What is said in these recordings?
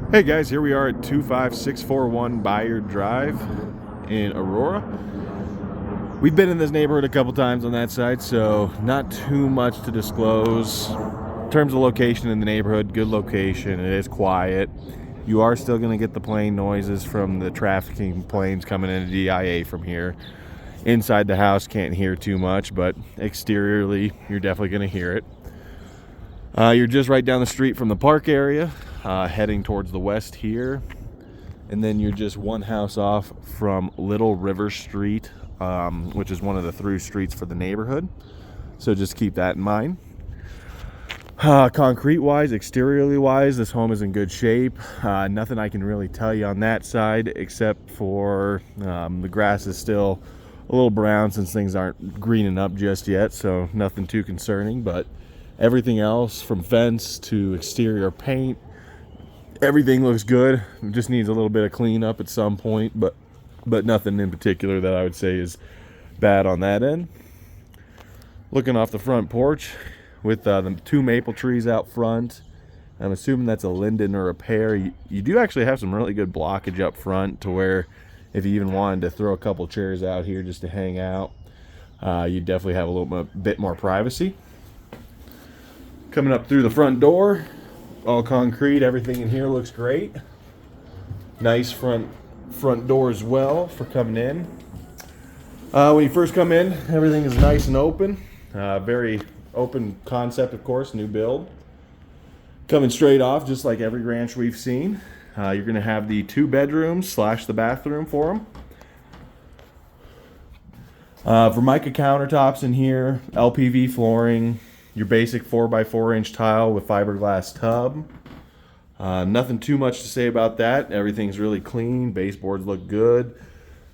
Hey guys, here we are at 25641 Bayard Drive in Aurora. We've been in this neighborhood a couple times on that side, so not too much to disclose. In terms of location in the neighborhood, good location. It is quiet. You are still going to get the plane noises from the trafficking planes coming into DIA from here. Inside the house, can't hear too much, but exteriorly, you're definitely going to hear it. You're just right down the street from the park area, heading towards the west here. And then you're just one house off from Little River Street, which is one of the through streets for the neighborhood. So just keep that in mind. Concrete-wise, exteriorly-wise, this home is in good shape. Nothing I can really tell you on that side, except for the grass is still a little brown since things aren't greening up just yet, so nothing too concerning. But everything else, from fence to exterior paint, everything looks good. It just needs a little bit of cleanup at some point, but nothing in particular that I would say is bad on that end. Looking off the front porch with the two maple trees out front. I'm assuming that's a linden or a pear. You do actually have some really good blockage up front to where if you even wanted to throw a couple chairs out here just to hang out, you definitely have a little bit more privacy. Coming up through the front door, all concrete, everything in here looks great. Nice front door as well for coming in. When you first come in, everything is nice and open. Very open concept, of course, new build. Coming straight off, just like every ranch we've seen. You're going to have the 2 bedrooms / the bathroom for them. Formica countertops in here, LPV flooring, your basic 4x4 inch tile with fiberglass tub. Nothing too much to say about that. Everything's really clean. Baseboards look good.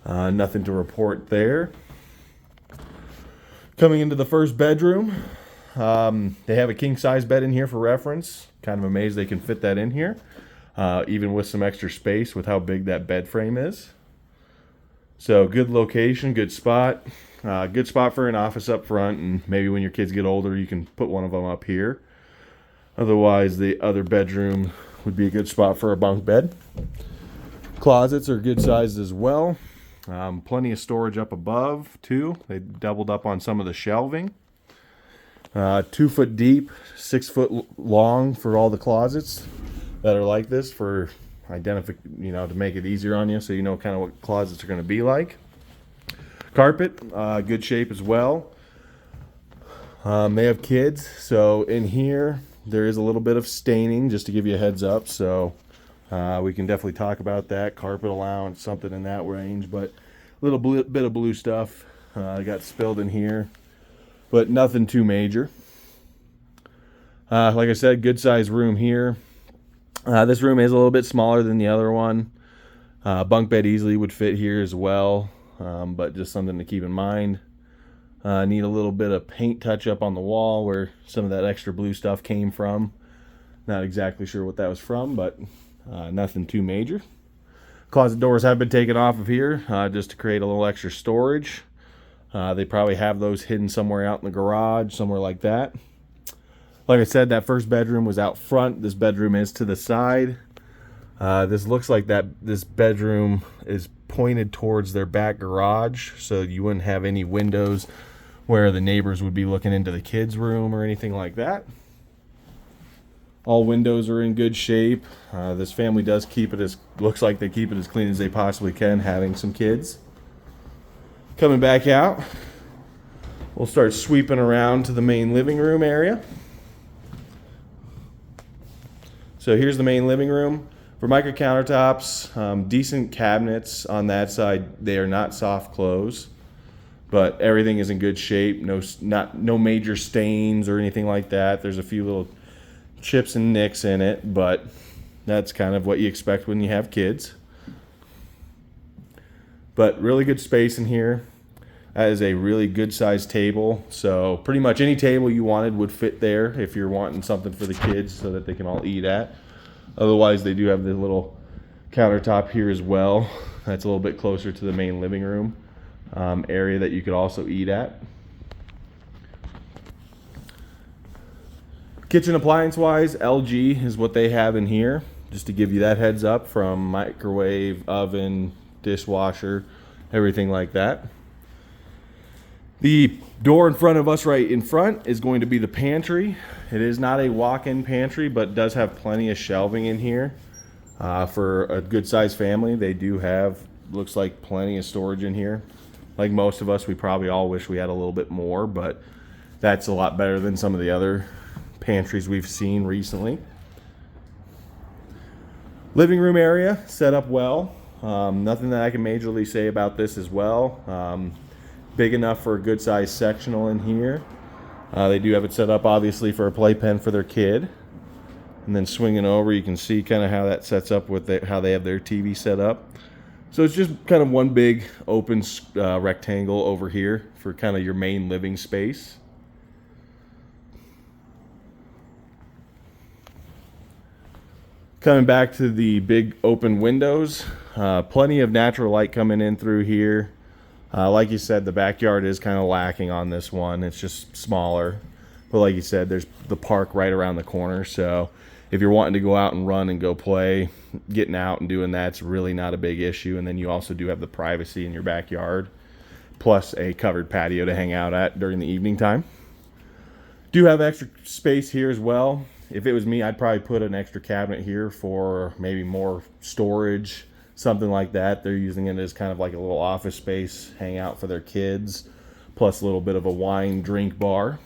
Nothing to report there. Coming into the first bedroom, they have a king size bed in here for reference. Kind of amazed they can fit that in here, even with some extra space with how big that bed frame is. So good location, good spot. Good spot for an office up front, and maybe when your kids get older, you can put one of them up here. Otherwise, the other bedroom would be a good spot for a bunk bed. Closets are good sized as well. Plenty of storage up above, too. They doubled up on some of the shelving. 2 foot deep, 6 foot long for all the closets that are like this for to make it easier on you so you know kind of what closets are going to be like. Carpet, good shape as well. They have kids, so in here there is a little bit of staining, just to give you a heads up. So we can definitely talk about that. Carpet allowance, something in that range, but a little bit of blue stuff got spilled in here, but nothing too major. Like I said, good size room here. This room is a little bit smaller than the other one. Bunk bed easily would fit here as well. But just something to keep in mind. Need a little bit of paint touch up on the wall where some of that extra blue stuff came from. Not exactly sure what that was from, but nothing too major. Closet doors have been taken off of here just to create a little extra storage. They probably have those hidden somewhere out in the garage, somewhere like that. Like I said, that first bedroom was out front. This bedroom is to the side. This looks like this bedroom is pointed towards their back garage, so you wouldn't have any windows where the neighbors would be looking into the kids' room or anything like that. All windows are in good shape. This family does looks like they keep it as clean as they possibly can, having some kids. Coming back out, we'll start sweeping around to the main living room area. So here's the main living room. Formica countertops, decent cabinets on that side. They are not soft close, but everything is in good shape. No major stains or anything like that. There's a few little chips and nicks in it, but that's kind of what you expect when you have kids. But really good space in here. That is a really good sized table. So pretty much any table you wanted would fit there if you're wanting something for the kids so that they can all eat at. Otherwise, they do have the little countertop here as well. That's a little bit closer to the main living room area that you could also eat at. Kitchen appliance wise, LG is what they have in here. just to give you that heads up, from microwave, oven, dishwasher, everything like that. The door in front of us right in front is going to be the pantry. It is not a walk-in pantry, but does have plenty of shelving in here. For a good sized family, they do have, looks like, plenty of storage in here. Like most of us, we probably all wish we had a little bit more, but that's a lot better than some of the other pantries we've seen recently. Living room area set up well. Nothing that I can majorly say about this as well. Big enough for a good sized sectional in here. They do have it set up obviously for a playpen for their kid. And then swinging over, you can see kind of how that sets up with how they have their TV set up. So it's just kind of one big open rectangle over here for kind of your main living space. Coming back to the big open windows, plenty of natural light coming in through here. Like you said, the backyard is kind of lacking on this one. It's just smaller. But like you said, there's the park right around the corner. So if you're wanting to go out and run and go play, getting out and doing that's really not a big issue. And then you also do have the privacy in your backyard, plus a covered patio to hang out at during the evening time. Do have extra space here as well. If it was me, I'd probably put an extra cabinet here for maybe more storage, something like that. They're using it as kind of like a little office space, hang out for their kids, plus a little bit of a wine drink bar.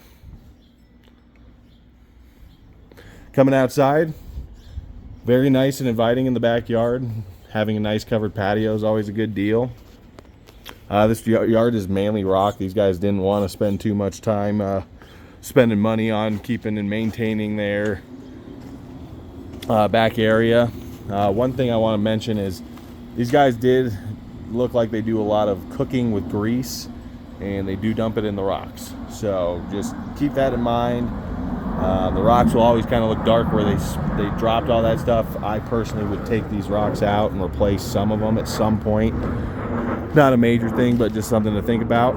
Coming outside, very nice and inviting in the backyard. Having a nice covered patio is always a good deal. This yard is mainly rock. These guys didn't want to spend too much time spending money on keeping and maintaining their back area. One thing I want to mention is these guys did look like they do a lot of cooking with grease, and they do dump it in the rocks. So just keep that in mind. The rocks will always kind of look dark where they dropped all that stuff. I personally would take these rocks out and replace some of them at some point. Not a major thing, but just something to think about.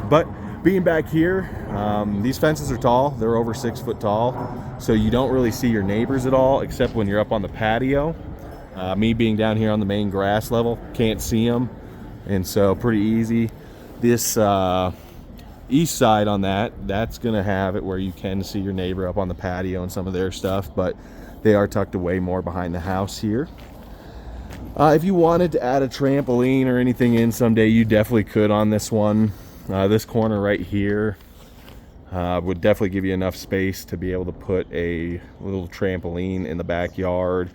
But being back here, these fences are tall. They're over 6 foot tall, so you don't really see your neighbors at all, except when you're up on the patio. Me being down here on the main grass level, can't see them, and so pretty easy. This east side on that's gonna have it where you can see your neighbor up on the patio and some of their stuff, but they are tucked away more behind the house here. If you wanted to add a trampoline or anything in someday, you definitely could on this one. This corner right here would definitely give you enough space to be able to put a little trampoline in the backyard,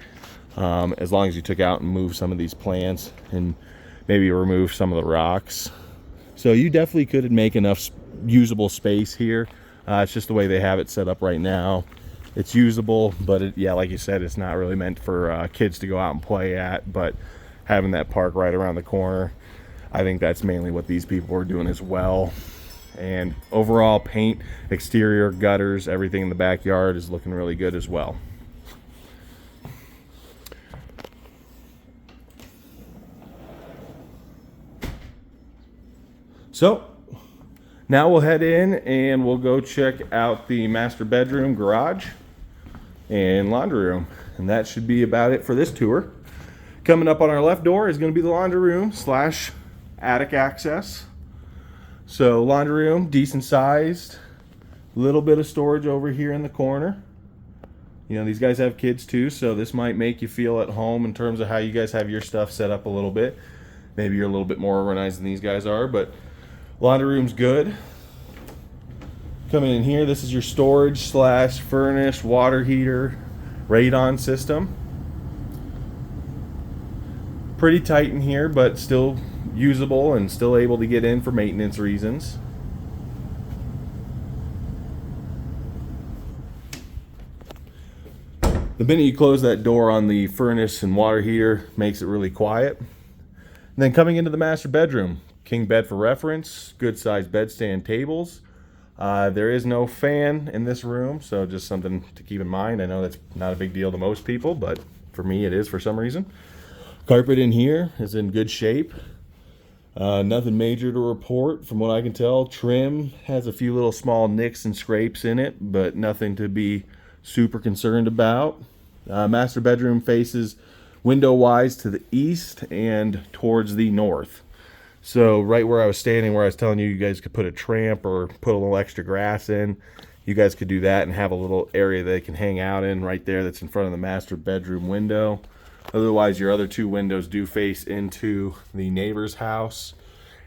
as long as you took out and moved some of these plants and maybe remove some of the rocks. So you definitely could make enough usable space here. It's just the way they have it set up right now. It's usable, but yeah, like you said, it's not really meant for kids to go out and play at. But having that park right around the corner, I think that's mainly what these people are doing as well. And overall paint, exterior, gutters, everything in the backyard is looking really good as well. So now we'll head in and we'll go check out the master bedroom, garage, and laundry room. And that should be about it for this tour. Coming up on our left door is going to be the laundry room / attic access. So laundry room, decent sized, little bit of storage over here in the corner. You know, these guys have kids too, so this might make you feel at home in terms of how you guys have your stuff set up a little bit. Maybe you're a little bit more organized than these guys are, but laundry room's good. Coming in here, this is your storage / furnace, water heater, radon system. Pretty tight in here, but still usable and still able to get in for maintenance reasons. The minute you close that door on the furnace and water heater, makes it really quiet. And then coming into the master bedroom, king bed for reference, good sized bedstand tables. There is no fan in this room, so just something to keep in mind. I know that's not a big deal to most people, but for me it is for some reason. Carpet in here is in good shape. Nothing major to report from what I can tell. Trim has a few little small nicks and scrapes in it, but nothing to be super concerned about. Master bedroom faces window-wise to the east and towards the north. So right where I was standing, where I was telling you, you guys could put a tramp or put a little extra grass in. You guys could do that and have a little area they can hang out in right there that's in front of the master bedroom window. Otherwise, your other two windows do face into the neighbor's house,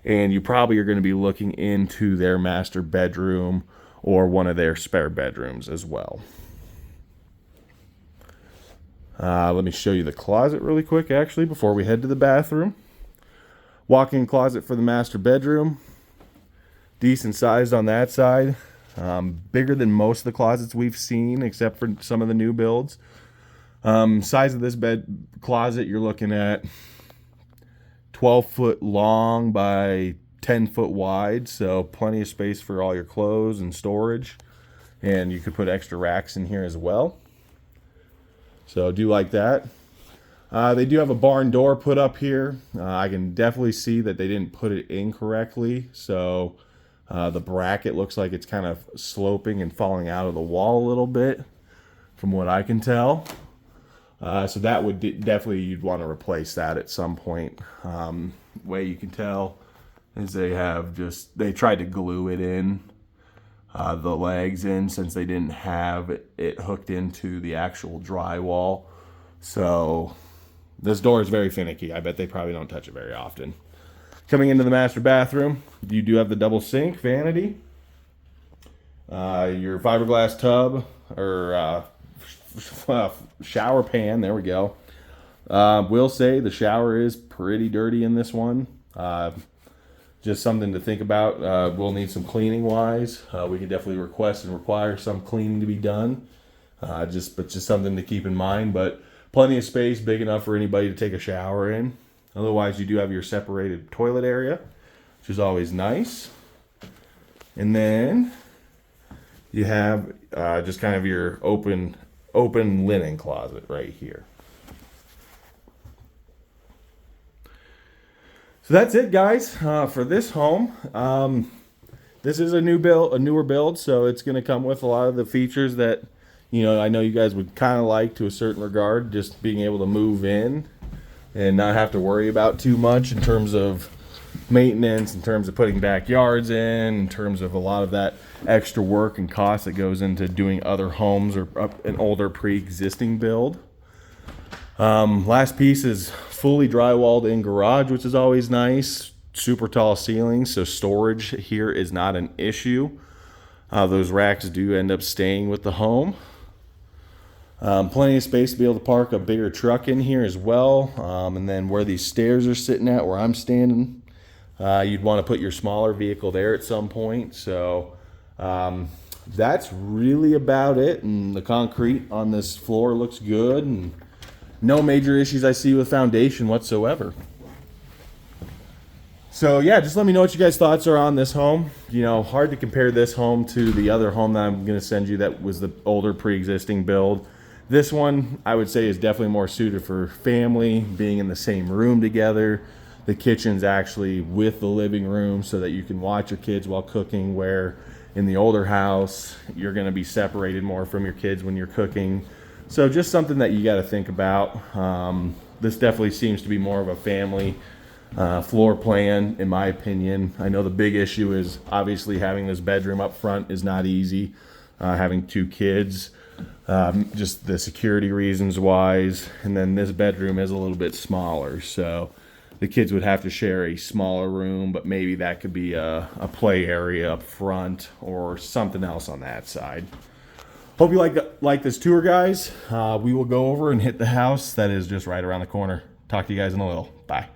and you probably are going to be looking into their master bedroom or one of their spare bedrooms as well. Let me show you the closet really quick, actually, before we head to the bathroom. Walk-in closet for the master bedroom. Decent sized on that side. Bigger than most of the closets we've seen, except for some of the new builds. Size of this bed closet, you're looking at 12 foot long by 10 foot wide, so plenty of space for all your clothes and storage. And you could put extra racks in here as well. So I do like that. They do have a barn door put up here. I can definitely see that they didn't put it in correctly, so the bracket looks like it's kind of sloping and falling out of the wall a little bit, from what I can tell. So that would definitely, you'd want to replace that at some point. Way you can tell is they tried to glue it in, the legs in, since they didn't have it hooked into the actual drywall. So this door is very finicky. I bet they probably don't touch it very often. Coming into the master bathroom, you do have the double sink, vanity, your fiberglass tub or shower pan. There we go. Will say the shower is pretty dirty in this one. Just something to think about. We'll need some cleaning wise. We can definitely request and require some cleaning to be done. Just something to keep in mind. But plenty of space, big enough for anybody to take a shower in. Otherwise, you do have your separated toilet area, which is always nice. And then you have just kind of your open linen closet right here. So that's it, guys, for this home. This is a newer build, so it's going to come with a lot of the features that, I know you guys would kind of like to a certain regard, just being able to move in and not have to worry about too much in terms of maintenance, in terms of putting backyards in terms of a lot of that extra work and cost that goes into doing other homes or an older pre-existing build. Last piece is fully drywalled in garage, which is always nice. Super tall ceilings, so storage here is not an issue. Those racks do end up staying with the home. Plenty of space to be able to park a bigger truck in here as well. And then where these stairs are sitting at, where I'm standing, you'd want to put your smaller vehicle there at some point. So that's really about it. And the concrete on this floor looks good, and no major issues I see with foundation whatsoever. So yeah, just let me know what you guys' thoughts are on this home. Hard to compare this home to the other home that I'm going to send you that was the older pre-existing build. This one, I would say, is definitely more suited for family, being in the same room together. The kitchen's actually with the living room so that you can watch your kids while cooking, where in the older house, you're going to be separated more from your kids when you're cooking. So just something that you got to think about. This definitely seems to be more of a family floor plan, in my opinion. I know the big issue is obviously having this bedroom up front is not easy. Having two kids, just the security reasons wise, and then this bedroom is a little bit smaller, so the kids would have to share a smaller room, but maybe that could be a play area up front or something else on that side. Hope you like this tour, guys. We will go over and hit the house that is just right around the corner. Talk to you guys in a little. Bye.